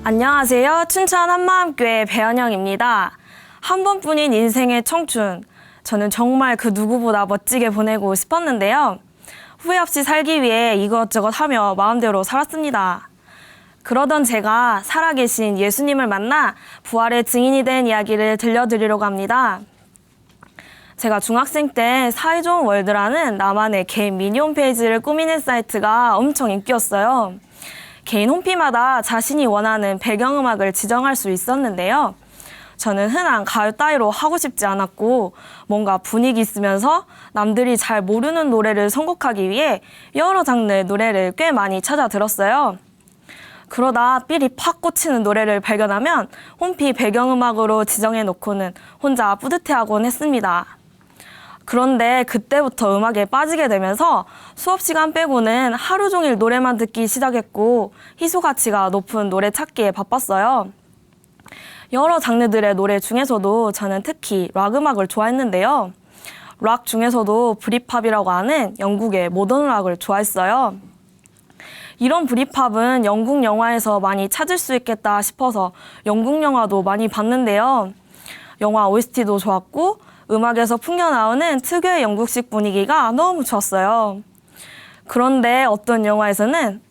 안녕하세요. 춘천 한마음교회 배현영입니다. 한 번뿐인 인생의 청춘. 저는 정말 그 누구보다 멋지게 보내고 싶었는데요. 후회 없이 살기 위해 이것저것 하며 마음대로 살았습니다. 그러던 제가 살아계신 예수님을 만나 부활의 증인이 된 이야기를 들려드리려고 합니다. 제가 중학생 때 사이좋은 월드라는 나만의 개인 미니 홈페이지를 꾸미는 사이트가 엄청 인기였어요. 개인 홈피마다 자신이 원하는 배경음악을 지정할 수 있었는데요. 저는 흔한 가요 따위로 하고 싶지 않았고 뭔가 분위기 있으면서 남들이 잘 모르는 노래를 선곡하기 위해 여러 장르의 노래를 꽤 많이 찾아 들었어요. 그러다 삘이 팍 꽂히는 노래를 발견하면 홈피 배경음악으로 지정해 놓고는 혼자 뿌듯해하곤 했습니다. 그런데 그때부터 음악에 빠지게 되면서 수업 시간 빼고는 하루 종일 노래만 듣기 시작했고 희소 가치가 높은 노래 찾기에 바빴어요. 여러 장르들의 노래 중에서도 저는 특히 락 음악을 좋아했는데요. 락 중에서도 브릿팝이라고 하는 영국의 모던 락을 좋아했어요. 이런 브릿팝은 영국 영화에서 많이 찾을 수 있겠다 싶어서 영국 영화도 많이 봤는데요. 영화 OST도 좋았고 음악에서 풍겨나오는 특유의 영국식 분위기가 너무 좋았어요. 그런데 어떤 영화에서는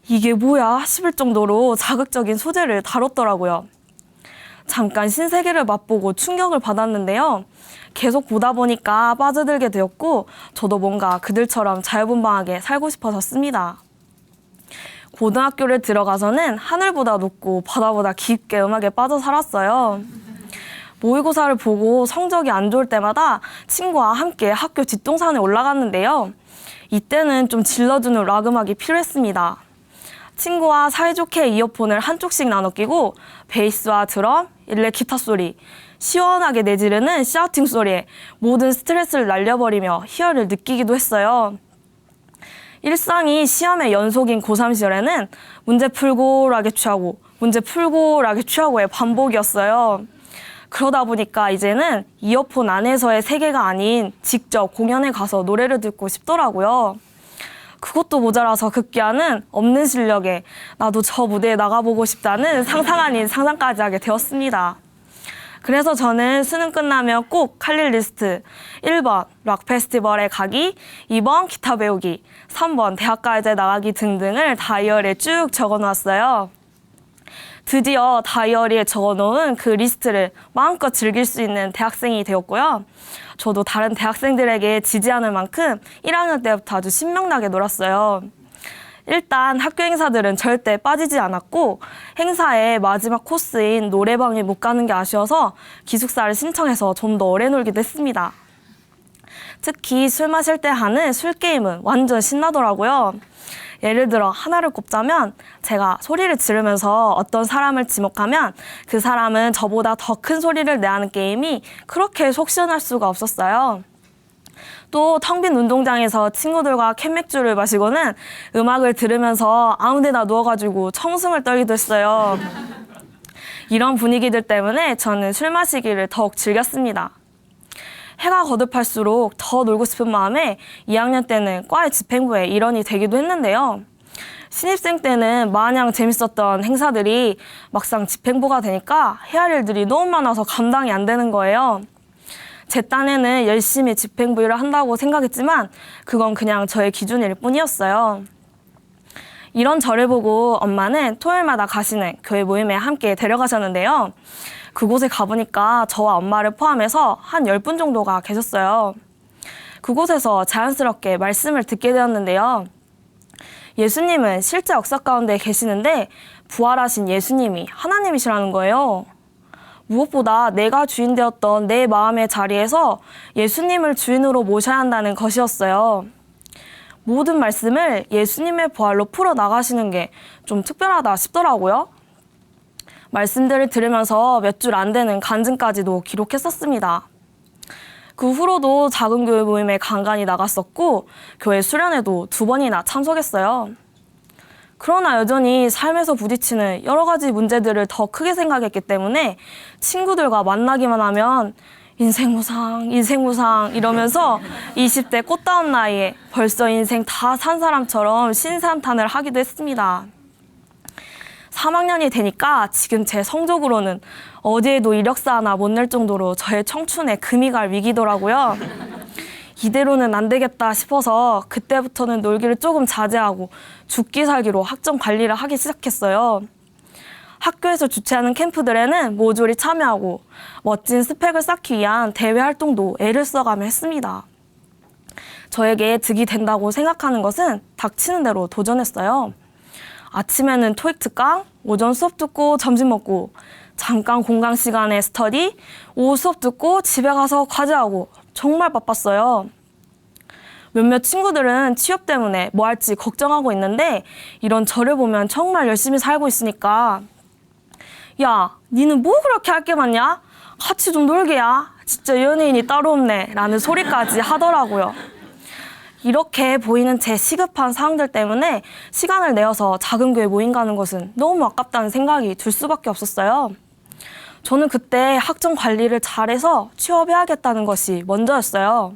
이게 뭐야 싶을 정도로 자극적인 소재를 다뤘더라고요. 잠깐 신세계를 맛보고 충격을 받았는데요. 계속 보다 보니까 빠져들게 되었고 저도 뭔가 그들처럼 자유분방하게 살고 싶어졌습니다. 고등학교를 들어가서는 하늘보다 높고 바다보다 깊게 음악에 빠져 살았어요. 모의고사를 보고 성적이 안 좋을 때마다 친구와 함께 학교 뒷동산에 올라갔는데요. 이때는 좀 질러주는 락 음악이 필요했습니다. 친구와 사이좋게 이어폰을 한쪽씩 나눠 끼고 베이스와 드럼, 일렉 기타 소리, 시원하게 내지르는 샤우팅 소리에 모든 스트레스를 날려버리며 희열을 느끼기도 했어요. 일상이 시험의 연속인 고3 시절에는 문제 풀고 락에 취하고 문제 풀고 락에 취하고의 반복이었어요. 그러다 보니까 이제는 이어폰 안에서의 세계가 아닌 직접 공연에 가서 노래를 듣고 싶더라고요. 그것도 모자라서 극기야는 없는 실력에 나도 저 무대에 나가보고 싶다는 상상 아닌 상상까지 하게 되었습니다. 그래서 저는 수능 끝나면 꼭 할 일 리스트 1번 락 페스티벌에 가기, 2번 기타 배우기, 3번 대학가요제 나가기 등등을 다이어리에 쭉 적어놓았어요. 드디어 다이어리에 적어놓은 그 리스트를 마음껏 즐길 수 있는 대학생이 되었고요. 저도 다른 대학생들에게 지지 않을 만큼 1학년 때부터 아주 신명나게 놀았어요. 일단 학교 행사들은 절대 빠지지 않았고 행사의 마지막 코스인 노래방에 못 가는 게 아쉬워서 기숙사를 신청해서 좀 더 오래 놀기도 했습니다. 특히 술 마실 때 하는 술게임은 완전 신나더라고요. 예를 들어 하나를 꼽자면 제가 소리를 지르면서 어떤 사람을 지목하면 그 사람은 저보다 더 큰 소리를 내야 하는 게임이 그렇게 속 시원할 수가 없었어요. 또 텅 빈 운동장에서 친구들과 캔맥주를 마시고는 음악을 들으면서 아무 데나 누워가지고 청승을 떨기도 했어요. 이런 분위기들 때문에 저는 술 마시기를 더욱 즐겼습니다. 해가 거듭할수록 더 놀고 싶은 마음에 2학년 때는 과의 집행부의 일원이 되기도 했는데요. 신입생 때는 마냥 재밌었던 행사들이 막상 집행부가 되니까 해야 할 일들이 너무 많아서 감당이 안 되는 거예요. 제 딴에는 열심히 집행부 일을 한다고 생각했지만 그건 그냥 저의 기준일 뿐이었어요. 이런 저를 보고 엄마는 토요일마다 가시는 교회 모임에 함께 데려가셨는데요. 그곳에 가보니까 저와 엄마를 포함해서 한 10분 정도가 계셨어요. 그곳에서 자연스럽게 말씀을 듣게 되었는데요. 예수님은 실제 역사 가운데 계시는데 부활하신 예수님이 하나님이시라는 거예요. 무엇보다 내가 주인 되었던 내 마음의 자리에서 예수님을 주인으로 모셔야 한다는 것이었어요. 모든 말씀을 예수님의 부활로 풀어나가시는 게 좀 특별하다 싶더라고요. 말씀들을 들으면서 몇 줄 안 되는 간증까지도 기록했었습니다. 그 후로도 작은 교회 모임에 간간히 나갔었고 교회 수련회도 2번이나 참석했어요. 그러나 여전히 삶에서 부딪히는 여러 가지 문제들을 더 크게 생각했기 때문에 친구들과 만나기만 하면 인생무상 이러면서 20대 꽃다운 나이에 벌써 인생 다 산 사람처럼 신산탄을 하기도 했습니다. 3학년이 되니까 지금 제 성적으로는 어디에도 이력서 하나 못 낼 정도로 저의 청춘에 금이 갈 위기더라고요. 이대로는 안 되겠다 싶어서 그때부터는 놀기를 조금 자제하고 죽기 살기로 학점 관리를 하기 시작했어요. 학교에서 주최하는 캠프들에는 모조리 참여하고 멋진 스펙을 쌓기 위한 대외 활동도 애를 써가며 했습니다. 저에게 득이 된다고 생각하는 것은 닥치는 대로 도전했어요. 아침에는 토익 특강, 오전 수업 듣고 점심 먹고, 잠깐 공강 시간에 스터디, 오후 수업 듣고 집에 가서 과제하고 정말 바빴어요. 몇몇 친구들은 취업 때문에 뭐 할지 걱정하고 있는데 이런 저를 보면 정말 열심히 살고 있으니까 야, 니는 뭐 그렇게 할 게 많냐? 같이 좀 놀게야. 진짜 연예인이 따로 없네. 라는 소리까지 하더라고요. 이렇게 보이는 제 시급한 상황들 때문에 시간을 내어서 작은 교회 모임 가는 것은 너무 아깝다는 생각이 들 수밖에 없었어요. 저는 그때 학점 관리를 잘해서 취업해야겠다는 것이 먼저였어요.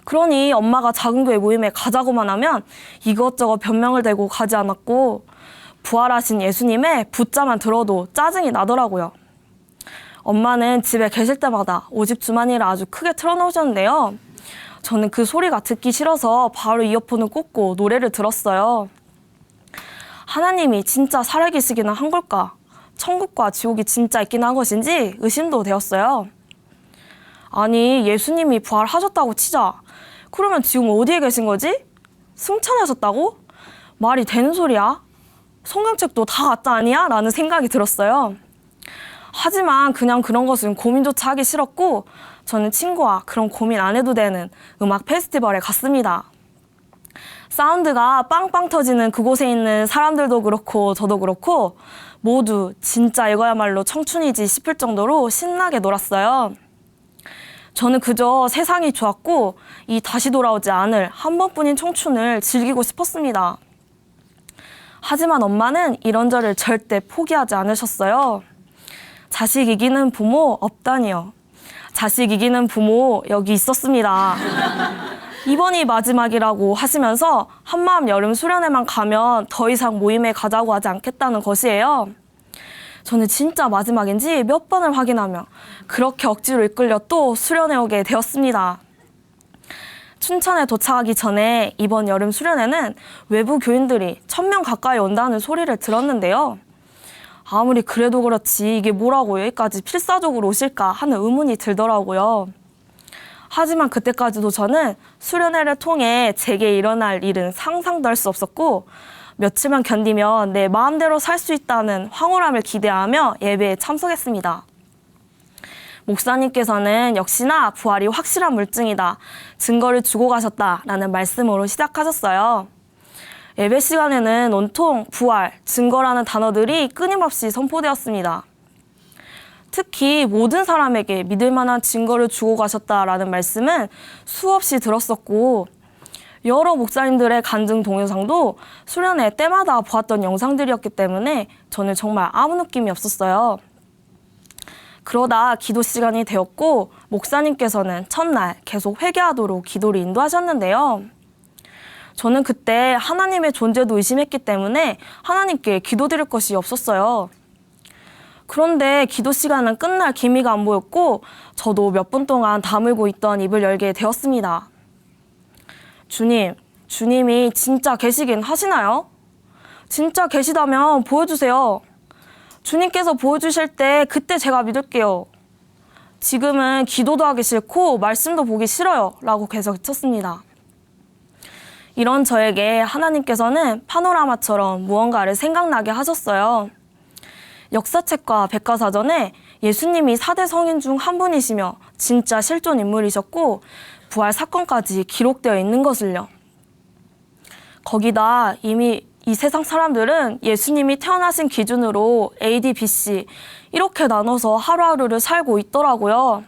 그러니 엄마가 작은 교회 모임에 가자고만 하면 이것저것 변명을 대고 가지 않았고 부활하신 예수님의 붙자만 들어도 짜증이 나더라고요. 엄마는 집에 계실 때마다 오직 주만이를 아주 크게 틀어놓으셨는데요. 저는 그 소리가 듣기 싫어서 바로 이어폰을 꽂고 노래를 들었어요. 하나님이 진짜 살아계시기는 한 걸까? 천국과 지옥이 진짜 있긴 한 것인지 의심도 되었어요. 아니, 예수님이 부활하셨다고 치자. 그러면 지금 어디에 계신 거지? 승천하셨다고? 말이 되는 소리야? 성경책도 다 가짜 아니야? 라는 생각이 들었어요. 하지만 그냥 그런 것은 고민조차 하기 싫었고 저는 친구와 그런 고민 안 해도 되는 음악 페스티벌에 갔습니다. 사운드가 빵빵 터지는 그곳에 있는 사람들도 그렇고 저도 그렇고 모두 진짜 이거야말로 청춘이지 싶을 정도로 신나게 놀았어요. 저는 그저 세상이 좋았고 이 다시 돌아오지 않을 한 번뿐인 청춘을 즐기고 싶었습니다. 하지만 엄마는 이런저를 절대 포기하지 않으셨어요. 자식 이기는 부모 없다니요. 자식 이기는 부모 여기 있었습니다. 이번이 마지막이라고 하시면서 한마음 여름 수련회만 가면 더 이상 모임에 가자고 하지 않겠다는 것이에요. 저는 진짜 마지막인지 몇 번을 확인하며 그렇게 억지로 이끌려 또 수련회 오게 되었습니다. 춘천에 도착하기 전에 이번 여름 수련회는 외부 교인들이 1000명 가까이 온다는 소리를 들었는데요. 아무리 그래도 그렇지 이게 뭐라고 여기까지 필사적으로 오실까 하는 의문이 들더라고요. 하지만 그때까지도 저는 수련회를 통해 제게 일어날 일은 상상도 할 수 없었고 며칠만 견디면 내 마음대로 살 수 있다는 황홀함을 기대하며 예배에 참석했습니다. 목사님께서는 역시나 부활이 확실한 물증이다. 증거를 주고 가셨다라는 말씀으로 시작하셨어요. 예배 시간에는 온통 부활, 증거라는 단어들이 끊임없이 선포되었습니다. 특히 모든 사람에게 믿을 만한 증거를 주고 가셨다라는 말씀은 수없이 들었었고 여러 목사님들의 간증 동영상도 수련회 때마다 보았던 영상들이었기 때문에 저는 정말 아무 느낌이 없었어요. 그러다 기도 시간이 되었고 목사님께서는 첫날 계속 회개하도록 기도를 인도하셨는데요. 저는 그때 하나님의 존재도 의심했기 때문에 하나님께 기도드릴 것이 없었어요. 그런데 기도 시간은 끝날 기미가 안 보였고 저도 몇 분 동안 다물고 있던 입을 열게 되었습니다. 주님, 주님이 진짜 계시긴 하시나요? 진짜 계시다면 보여주세요. 주님께서 보여주실 때 그때 제가 믿을게요. 지금은 기도도 하기 싫고 말씀도 보기 싫어요. 라고 계속 외쳤습니다. 이런 저에게 하나님께서는 파노라마처럼 무언가를 생각나게 하셨어요. 역사책과 백과사전에 예수님이 4대 성인 중 한 분이시며 진짜 실존 인물이셨고 부활 사건까지 기록되어 있는 것을요. 거기다 이미 이 세상 사람들은 예수님이 태어나신 기준으로 AD, BC 이렇게 나눠서 하루하루를 살고 있더라고요.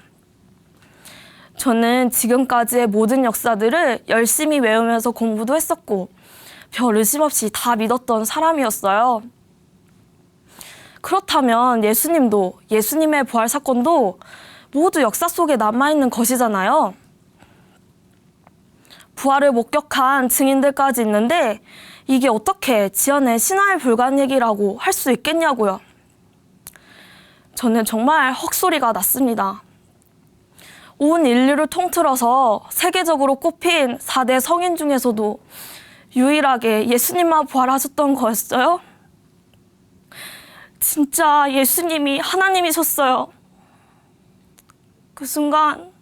저는 지금까지의 모든 역사들을 열심히 외우면서 공부도 했었고 별 의심 없이 다 믿었던 사람이었어요. 그렇다면 예수님도 예수님의 부활 사건도 모두 역사 속에 남아있는 것이잖아요. 부활을 목격한 증인들까지 있는데 이게 어떻게 지연의 신화에 불과한 얘기라고 할 수 있겠냐고요. 저는 정말 헉소리가 났습니다. 온 인류를 통틀어서 세계적으로 꼽힌 4대 성인 중에서도 유일하게 예수님만 부활하셨던 거였어요. 진짜 예수님이 하나님이셨어요. 그 순간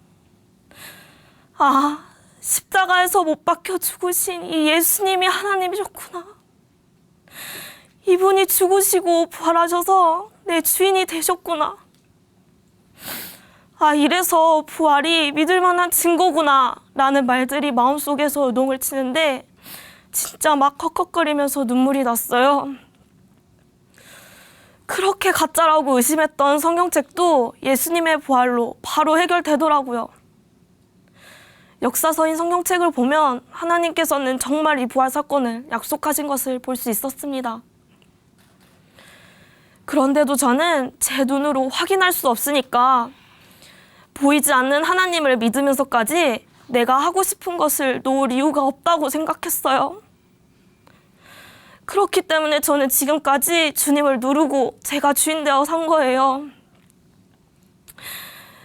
십자가에서 못 박혀 죽으신 이 예수님이 하나님이셨구나. 이분이 죽으시고 부활하셔서 내 주인이 되셨구나. 이래서 부활이 믿을 만한 증거구나 라는 말들이 마음속에서 요동을 치는데 진짜 막 헉헉거리면서 눈물이 났어요. 그렇게 가짜라고 의심했던 성경책도 예수님의 부활로 바로 해결되더라고요. 역사서인 성경책을 보면 하나님께서는 정말 이 부활 사건을 약속하신 것을 볼 수 있었습니다. 그런데도 저는 제 눈으로 확인할 수 없으니까 보이지 않는 하나님을 믿으면서까지 내가 하고 싶은 것을 놓을 이유가 없다고 생각했어요. 그렇기 때문에 저는 지금까지 주님을 누르고 제가 주인 되어 산 거예요.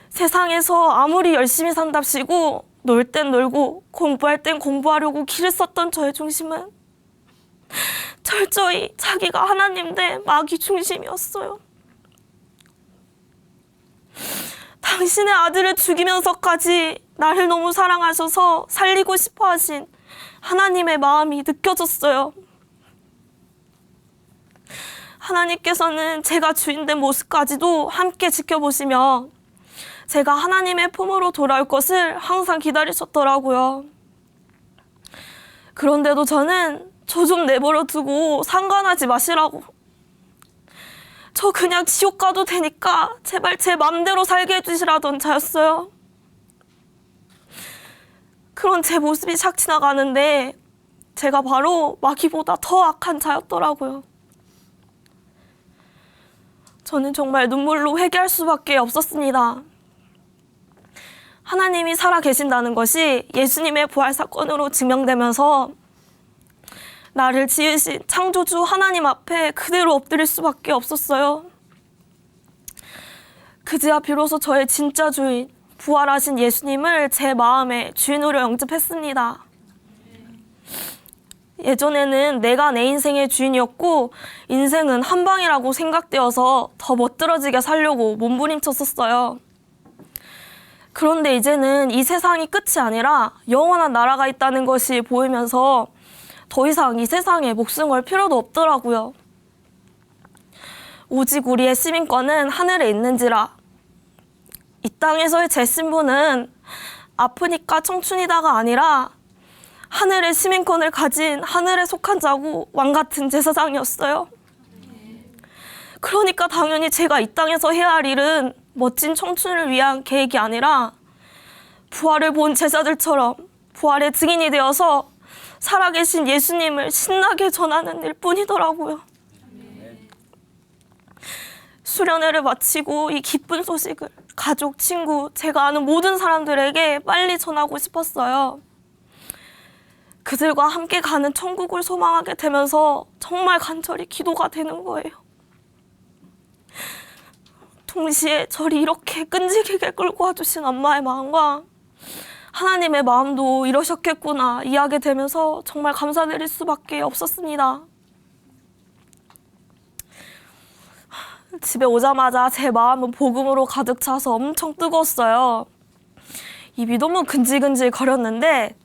세상에서 아무리 열심히 산답시고 놀 땐 놀고 공부할 땐 공부하려고 길을 썼던 저의 중심은 철저히 자기가 하나님 대 마귀 중심이었어요. 당신의 아들을 죽이면서까지 나를 너무 사랑하셔서 살리고 싶어 하신 하나님의 마음이 느껴졌어요. 하나님께서는 제가 주인된 모습까지도 함께 지켜보시며 제가 하나님의 품으로 돌아올 것을 항상 기다리셨더라고요. 그런데도 저는 저 좀 내버려 두고 상관하지 마시라고. 저 그냥 지옥 가도 되니까 제발 제 맘대로 살게 해주시라던 자였어요. 그런 제 모습이 샥 지나가는데 제가 바로 마귀보다 더 악한 자였더라고요. 저는 정말 눈물로 회개할 수밖에 없었습니다. 하나님이 살아 계신다는 것이 예수님의 부활 사건으로 증명되면서 나를 지으신 창조주 하나님 앞에 그대로 엎드릴 수밖에 없었어요. 그제야 비로소 저의 진짜 주인, 부활하신 예수님을 제 마음의 주인으로 영접했습니다. 예전에는 내가 내 인생의 주인이었고 인생은 한 방이라고 생각되어서 더 멋들어지게 살려고 몸부림쳤었어요. 그런데 이제는 이 세상이 끝이 아니라 영원한 나라가 있다는 것이 보이면서 더 이상 이 세상에 목숨 걸 필요도 없더라고요. 오직 우리의 시민권은 하늘에 있는지라. 이 땅에서의 제 신분은 아프니까 청춘이다가 아니라 하늘의 시민권을 가진 하늘에 속한 자고 왕같은 제사장이었어요. 그러니까 당연히 제가 이 땅에서 해야 할 일은 멋진 청춘을 위한 계획이 아니라 부활을 본 제자들처럼 부활의 증인이 되어서 살아계신 예수님을 신나게 전하는 일뿐이더라고요. 수련회를 마치고 이 기쁜 소식을 가족, 친구, 제가 아는 모든 사람들에게 빨리 전하고 싶었어요. 그들과 함께 가는 천국을 소망하게 되면서 정말 간절히 기도가 되는 거예요. 동시에 저를 이렇게 끈질기게 끌고 와주신 엄마의 마음과 하나님의 마음도 이러셨겠구나 이해하게 되면서 정말 감사드릴 수밖에 없었습니다. 집에 오자마자 제 마음은 복음으로 가득 차서 엄청 뜨거웠어요. 입이 너무 근질근질 거렸는데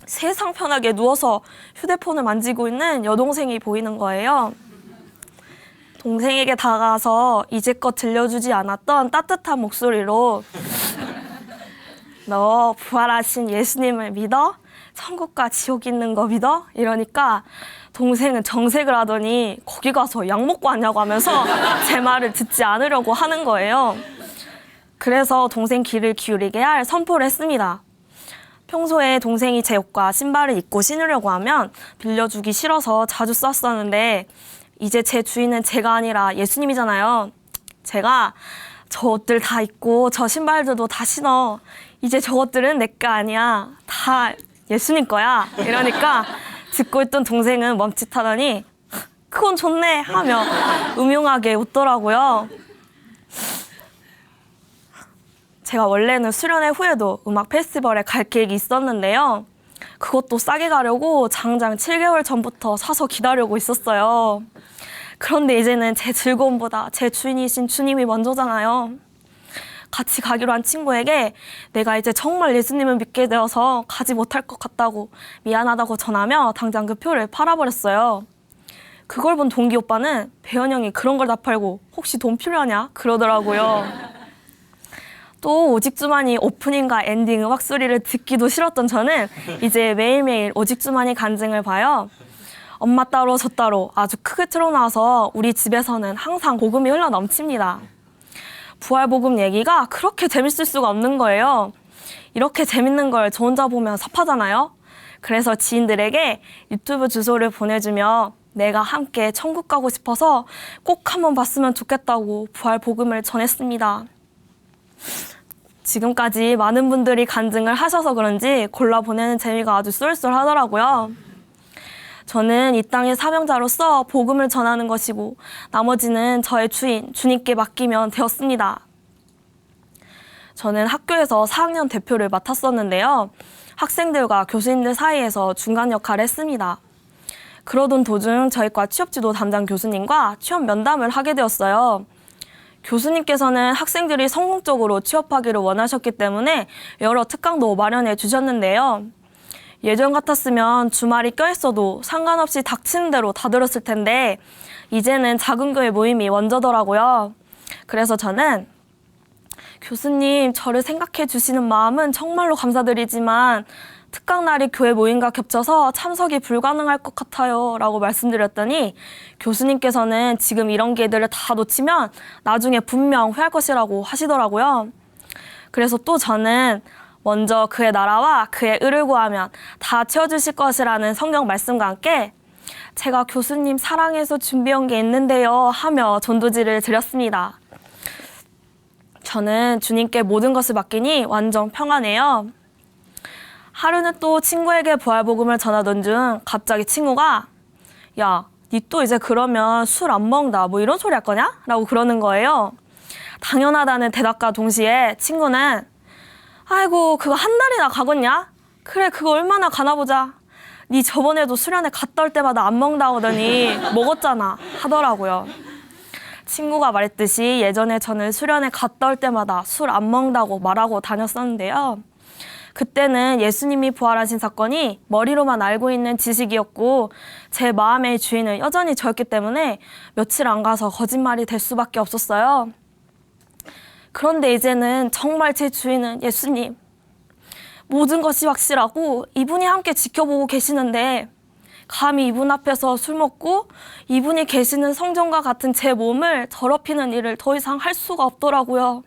세상 편하게 누워서 휴대폰을 만지고 있는 여동생이 보이는 거예요. 동생에게 다가가서 이제껏 들려주지 않았던 따뜻한 목소리로 너 부활하신 예수님을 믿어? 천국과 지옥 있는 거 믿어? 이러니까 동생은 정색을 하더니 거기 가서 약 먹고 왔냐고 하면서 제 말을 듣지 않으려고 하는 거예요. 그래서 동생 귀를 기울이게 할 선포를 했습니다. 평소에 동생이 제 옷과 신발을 입고 신으려고 하면 빌려주기 싫어서 자주 썼었는데 이제 제 주인은 제가 아니라 예수님이잖아요. 제가 저 옷들 다 입고 저 신발들도 다 신어. 이제 저것들은 내 거 아니야. 다 예수님 거야. 이러니까 듣고 있던 동생은 멈칫하더니 그건 좋네 하며 음흉하게 웃더라고요. 제가 원래는 수련회 후에도 음악 페스티벌에 갈 계획이 있었는데요. 그것도 싸게 가려고 장장 7개월 전부터 사서 기다리고 있었어요. 그런데 이제는 제 즐거움보다 제 주인이신 주님이 먼저잖아요. 같이 가기로 한 친구에게 내가 이제 정말 예수님을 믿게 되어서 가지 못할 것 같다고 미안하다고 전하며 당장 그 표를 팔아버렸어요. 그걸 본 동기 오빠는 배현 형이 그런 걸 다 팔고 혹시 돈 필요하냐? 그러더라고요. 또 오직주만이 오프닝과 엔딩 음악 소리를 듣기도 싫었던 저는 이제 매일매일 오직주만이 간증을 봐요. 엄마 따로 저 따로 아주 크게 틀어놔서 우리 집에서는 항상 복음이 흘러 넘칩니다. 부활복음 얘기가 그렇게 재밌을 수가 없는 거예요. 이렇게 재밌는 걸 저 혼자 보면 섭하잖아요. 그래서 지인들에게 유튜브 주소를 보내주며 내가 함께 천국 가고 싶어서 꼭 한번 봤으면 좋겠다고 부활복음을 전했습니다. 지금까지 많은 분들이 간증을 하셔서 그런지 골라보내는 재미가 아주 쏠쏠하더라고요. 저는 이 땅의 사명자로서 복음을 전하는 것이고 나머지는 저의 주인, 주님께 맡기면 되었습니다. 저는 학교에서 4학년 대표를 맡았었는데요. 학생들과 교수님들 사이에서 중간 역할을 했습니다. 그러던 도중 저희과 취업지도 담당 교수님과 취업 면담을 하게 되었어요. 교수님께서는 학생들이 성공적으로 취업하기를 원하셨기 때문에 여러 특강도 마련해 주셨는데요. 예전 같았으면 주말이 껴있어도 상관없이 닥치는 대로 다 들었을 텐데 이제는 작은 교회 모임이 먼저더라고요. 그래서 저는 교수님, 저를 생각해 주시는 마음은 정말로 감사드리지만 특강날이 교회 모임과 겹쳐서 참석이 불가능할 것 같아요 라고 말씀드렸더니 교수님께서는 지금 이런 기회들을 다 놓치면 나중에 분명 후회할 것이라고 하시더라고요. 그래서 또 저는 먼저 그의 나라와 그의 의를 구하면 다 채워주실 것이라는 성경 말씀과 함께 제가 교수님 사랑해서 준비한 게 있는데요 하며 전도지를 드렸습니다. 저는 주님께 모든 것을 맡기니 완전 평안해요. 하루는 또 친구에게 부활복음을 전하던 중 갑자기 친구가 야, 니 또 이제 그러면 술 안 먹는다 뭐 이런 소리 할 거냐? 라고 그러는 거예요. 당연하다는 대답과 동시에 친구는 아이고 그거 한 달이나 가겠냐? 그래 그거 얼마나 가나 보자. 니 저번에도 수련회 갔다 올 때마다 안 먹는다고 하더니 먹었잖아 하더라고요. 친구가 말했듯이 예전에 저는 수련회 갔다 올 때마다 술 안 먹는다고 말하고 다녔었는데요. 그때는 예수님이 부활하신 사건이 머리로만 알고 있는 지식이었고 제 마음의 주인은 여전히 저였기 때문에 며칠 안 가서 거짓말이 될 수밖에 없었어요. 그런데 이제는 정말 제 주인은 예수님. 모든 것이 확실하고 이분이 함께 지켜보고 계시는데 감히 이분 앞에서 술 먹고 이분이 계시는 성전과 같은 제 몸을 더럽히는 일을 더 이상 할 수가 없더라고요.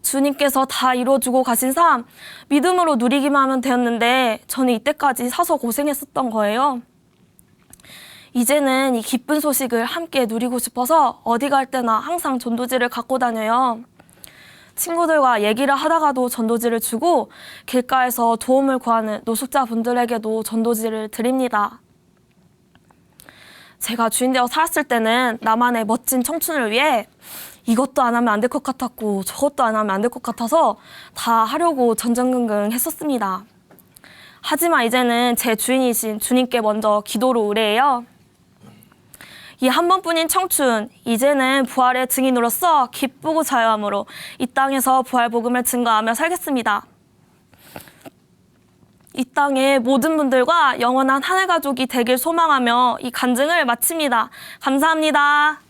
주님께서 다 이루어주고 가신 삶, 믿음으로 누리기만 하면 되었는데 저는 이때까지 사서 고생했었던 거예요. 이제는 이 기쁜 소식을 함께 누리고 싶어서 어디 갈 때나 항상 전도지를 갖고 다녀요. 친구들과 얘기를 하다가도 전도지를 주고 길가에서 도움을 구하는 노숙자분들에게도 전도지를 드립니다. 제가 주인 되어 살았을 때는 나만의 멋진 청춘을 위해 이것도 안 하면 안 될 것 같았고 저것도 안 하면 안 될 것 같아서 다 하려고 전전긍긍 했었습니다. 하지만 이제는 제 주인이신 주님께 먼저 기도로 의뢰해요. 이 한 번뿐인 청춘, 이제는 부활의 증인으로서 기쁘고 자유함으로 이 땅에서 부활복음을 증거하며 살겠습니다. 이 땅의 모든 분들과 영원한 하늘 가족이 되길 소망하며 이 간증을 마칩니다. 감사합니다.